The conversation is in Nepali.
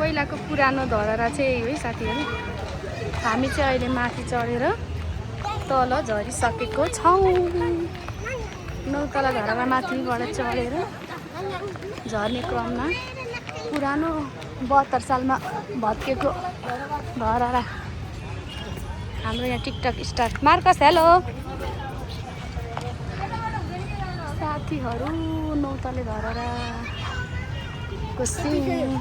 पहिलाको पुरानो धरहरा चाहिँ है साथीहरू। हामी चाहिँ अहिले माथि चढेर तल झरिसकेको छौँ। 9 तला धरहरा माथिबाट चढेर झर्ने क्रममा पुरानो 72 सालमा भत्केको धरहरा। हाम्रो यहाँ टिकटक स्टार मार्कस हेलो साथीहरू। 9 तले धरहराको सिन